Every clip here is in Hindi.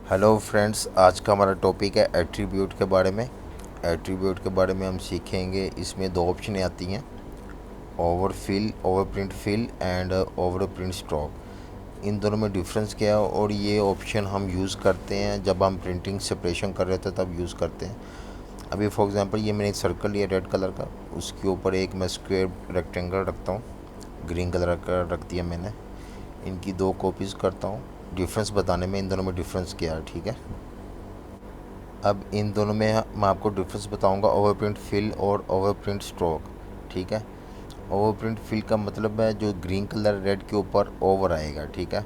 हेलो फ्रेंड्स, आज का हमारा टॉपिक है एट्रीब्यूट के बारे में। एट्रीब्यूट के बारे में हम सीखेंगे। इसमें दो ऑप्शन आती हैं, over fill, over print fill and over print stroke. इन दोनों में डिफरेंस क्या है और ये ऑप्शन हम यूज़ करते हैं जब हम प्रिंटिंग सेपरेशन कर रहे थे तब यूज़ करते हैं। अभी फॉर एग्जांपल ये मैंने एक सर्कल लिया रेड कलर का, उसके ऊपर एक मैं स्क्वायर रेक्टेंगल रखता हूँ, ग्रीन कलर का रख दिया मैंने। इनकी दो कॉपीज़ करता हूँ, डिफरेंस बताने में इन दोनों में डिफरेंस क्या है। ठीक है, अब इन दोनों में मैं आपको डिफरेंस बताऊंगा, ओवरप्रिंट फिल और ओवरप्रिंट स्ट्रोक। ठीक है, ओवरप्रिंट फिल का मतलब है जो ग्रीन कलर रेड के ऊपर ओवर आएगा। ठीक है,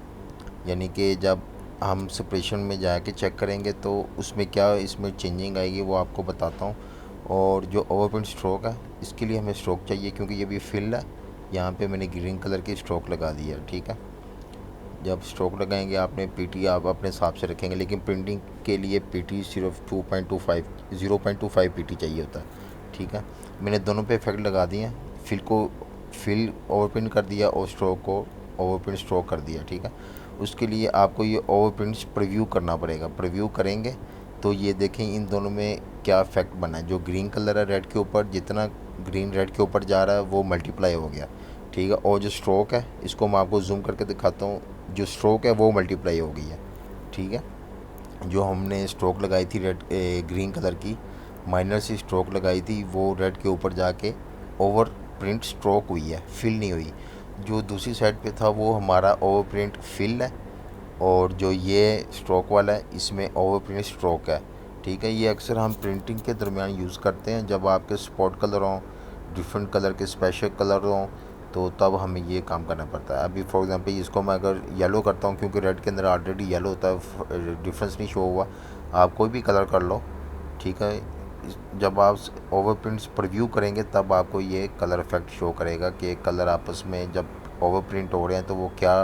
यानी कि जब हम सेपरेशन में जाके चेक करेंगे तो उसमें क्या इसमें चेंजिंग आएगी वो आपको बताता हूँ। और जो ओवरप्रिंट स्ट्रोक है, इसके लिए हमें स्ट्रोक चाहिए क्योंकि ये भी फिल है। यहाँ पे मैंने ग्रीन कलर की स्ट्रोक लगा दी है। ठीक है, जब स्ट्रोक लगाएंगे आपने पीटी आप अपने हिसाब से रखेंगे, लेकिन प्रिंटिंग के लिए पीटी सिर्फ 2.25 0.25 पीटी चाहिए होता है। ठीक है, मैंने दोनों पे इफेक्ट लगा दिए हैं। फिल ओवरप्रिंट कर दिया और स्ट्रोक को ओवरप्रिंट स्ट्रोक कर दिया। ठीक है, उसके लिए आपको ये ओवरप्रिंट प्रीव्यू करना पड़ेगा। प्रीव्यू करेंगे तो ये देखें इन दोनों में क्या इफेक्ट बना है। जो ग्रीन कलर है रेड के ऊपर, जितना ग्रीन रेड के ऊपर जा रहा है वो मल्टीप्लाई हो गया। ठीक है, और जो स्ट्रोक है इसको मैं आपको जूम करके दिखाता हूँ, जो स्ट्रोक है वो मल्टीप्लाई हो गई है। ठीक है, जो हमने स्ट्रोक लगाई थी ग्रीन कलर की, माइनर सी स्ट्रोक लगाई थी, वो रेड के ऊपर जाके ओवर प्रिंट स्ट्रोक हुई है, फिल नहीं हुई। जो दूसरी साइड पे था वो हमारा ओवर प्रिंट फिल है, और जो ये स्ट्रोक वाला है इसमें ओवर प्रिंट स्ट्रोक है। ठीक है, ये अक्सर हम प्रिंटिंग के दरमियान यूज़ करते हैं जब आपके स्पॉट कलर हों, डिफरेंट कलर के स्पेशल कलर हों, तो तब हमें ये काम करना पड़ता है। अभी फॉर एग्जांपल इसको मैं अगर येलो करता हूँ, क्योंकि रेड के अंदर ऑलरेडी येलो होता है, डिफरेंस नहीं शो हुआ। आप कोई भी कलर कर लो। ठीक है, जब आप ओवर प्रिंट्स प्रीव्यू करेंगे तब आपको ये कलर इफेक्ट शो करेगा कि कलर आपस में जब ओवर प्रिंट हो रहे हैं तो वो क्या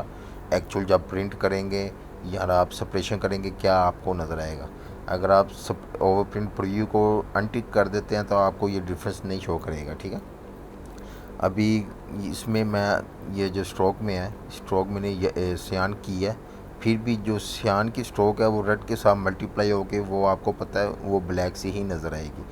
एक्चुअल जब प्रिंट करेंगे या आप सेपरेशन करेंगे क्या आपको नज़र आएगा। अगर आप सब ओवर प्रिंट प्रीव्यू को अनटिक कर देते हैं तो आपको ये डिफरेंस नहीं शो करेगा। ठीक है, अभी इसमें मैं ये जो स्ट्रोक में है, स्ट्रोक मैंने ये सियान की है, फिर भी जो सियान की स्ट्रोक है वो रेड के साथ मल्टीप्लाई होके वो आपको पता है वो ब्लैक से ही नज़र आएगी।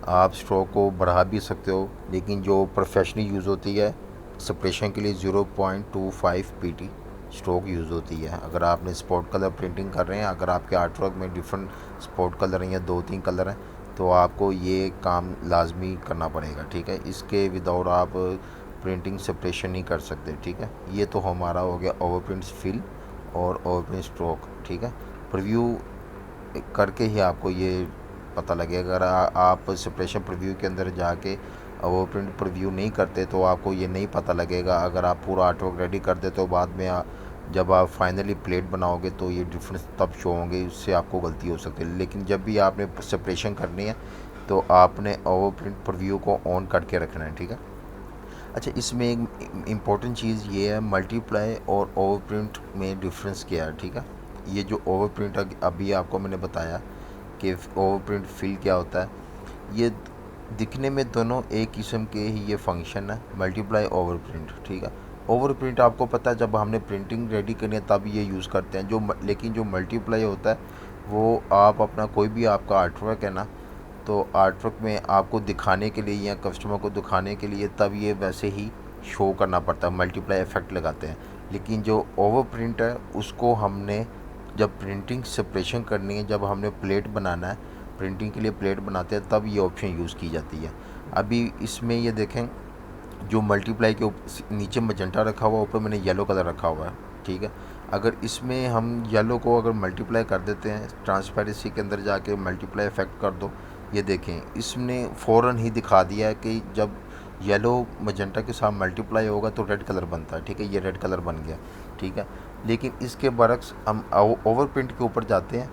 आप स्ट्रोक को बढ़ा भी सकते हो, लेकिन जो प्रोफेशनल यूज़ होती है सेपरेशन के लिए 0.25 पीटी स्ट्रोक यूज़ होती है। अगर आपने स्पॉट कलर प्रिंटिंग कर रहे हैं, अगर आपके आर्टवर्क में डिफरेंट स्पॉट कलर हैं या 2-3 कलर हैं, तो आपको ये काम लाजमी करना पड़ेगा। ठीक है, इसके विदाउट आप प्रिंटिंग सेपरेशन नहीं कर सकते। ठीक है, ये तो हमारा हो गया ओवरप्रिंट फिल और ओवरप्रिंट स्ट्रोक। ठीक है, प्रीव्यू करके ही आपको ये पता लगेगा। अगर आप सेपरेशन प्रीव्यू के अंदर जाके ओवरप्रिंट प्रीव्यू नहीं करते तो आपको ये नहीं पता लगेगा। अगर आप पूरा आर्टवर्क रेडी कर देते हो, बाद में जब आप फाइनली प्लेट बनाओगे तो ये डिफरेंस तब शो होंगे, इससे आपको गलती हो सकती है। लेकिन जब भी आपने सेपरेशन करनी है तो आपने ओवरप्रिंट प्रीव्यू को ऑन करके रखना है। ठीक है, अच्छा, इसमें एक इम्पॉर्टेंट चीज़ ये है, मल्टीप्लाई और ओवरप्रिंट में डिफरेंस क्या है। ठीक है, ये जो ओवरप्रिंट अभी आपको मैंने बताया कि ओवरप्रिंट फिल क्या होता है, ये दिखने में दोनों एक किस्म के ही ये फंक्शन है, मल्टीप्लाई ओवरप्रिंट। ठीक है, ओवरप्रिंट आपको पता है जब हमने प्रिंटिंग रेडी करनी है तब ये यूज़ करते हैं। लेकिन जो मल्टीप्लाई होता है वो आप अपना कोई भी आपका आर्टवर्क है ना, तो आर्टवर्क में आपको दिखाने के लिए या कस्टमर को दिखाने के लिए तब ये वैसे ही शो करना पड़ता है, मल्टीप्लाई इफेक्ट लगाते हैं। लेकिन जो ओवर प्रिंट है उसको हमने जब प्रिंटिंग सेपरेशन करनी है, जब हमने प्लेट बनाना है, प्रिंटिंग के लिए प्लेट बनाते हैं, तब ये ऑप्शन यूज़ की जाती है। अभी इसमें ये देखें, जो मल्टीप्लाई के नीचे मजेंटा रखा हुआ, ऊपर मैंने येलो कलर रखा हुआ है। ठीक है, अगर इसमें हम येलो को अगर मल्टीप्लाई कर देते हैं, ट्रांसपेरेंसी के अंदर जाके मल्टीप्लाई इफेक्ट कर दो, ये देखें इसने फ़ौरन ही दिखा दिया है कि जब येलो मजेंटा के साथ मल्टीप्लाई होगा तो रेड कलर बनता है। ठीक है, ये रेड कलर बन गया। ठीक है, लेकिन इसके बरक्स हम ओवर प्रिंट के ऊपर जाते हैं।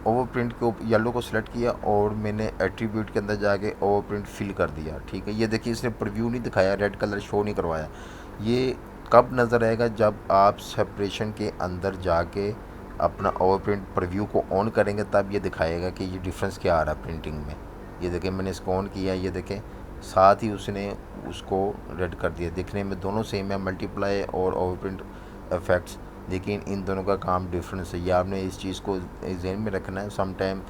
ओवर प्रिंट के ऊपर येलो को सिलेक्ट किया और मैंने एट्रीब्यूट के अंदर जाके ओवर प्रिंट फिल कर दिया। ठीक है, ये देखिए इसने प्रीव्यू नहीं दिखाया, रेड कलर शो नहीं करवाया। ये कब नज़र आएगा, जब आप सेपरेशन के अंदर जाके अपना ओवर प्रिंट प्रीव्यू को ऑन करेंगे, तब ये दिखाएगा कि ये डिफरेंस क्या आ रहा है प्रिंटिंग में। ये देखें मैंने इसको ऑन किया, ये देखें साथ ही उसने उसको रेड कर दिया। दिखने में दोनों सेम है, मल्टीप्लाई और ओवर प्रिंट इफेक्ट्स लेकिन इन दोनों का काम डिफरेंस है। ये आपने इस चीज़ को जहन में रखना है। सम टाइम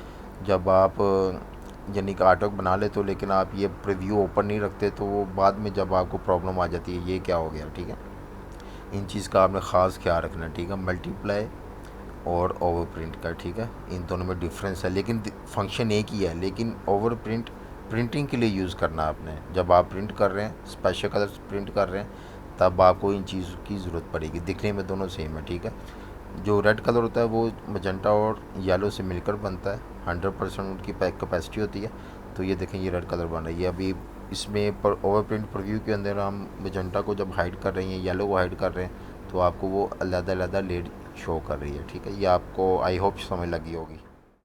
जब आप यानी कि आर्टवर्क बना लेते हो लेकिन आप ये प्रीव्यू ओपन नहीं रखते, तो वो बाद में जब आपको प्रॉब्लम आ जाती है, ये क्या हो गया, ठीक है। इन चीज़ का आपने ख़ास ख्याल रखना है, ठीक है। मल्टीप्लाई और ओवर प्रिंट का, ठीक है, इन दोनों में डिफरेंस है, लेकिन फंक्शन एक ही है। लेकिन ओवर प्रिंट प्रिंटिंग के लिए यूज़ करना आपने। जब आप प्रिंट कर रहे हैं, स्पेशल कलर प्रिंट कर रहे हैं, तब आपको इन चीज़ों की ज़रूरत पड़ेगी। दिखने में दोनों सेम है, ठीक है। जो रेड कलर होता है वो मजेंटा और येलो से मिलकर बनता है, 100% उनकी पैक कैपेसिटी होती है। तो ये देखें, ये रेड कलर बन रहा है। ये अभी इसमें पर ओवर प्रिंट प्रीव्यू के अंदर हम मजेंटा को जब हाइड कर रहे हैं, येलो को हाइड कर रहे हैं, तो आपको वो अलग अलग लेड शो कर रही है, ठीक है। ये आपको आई होप समझ लगी होगी।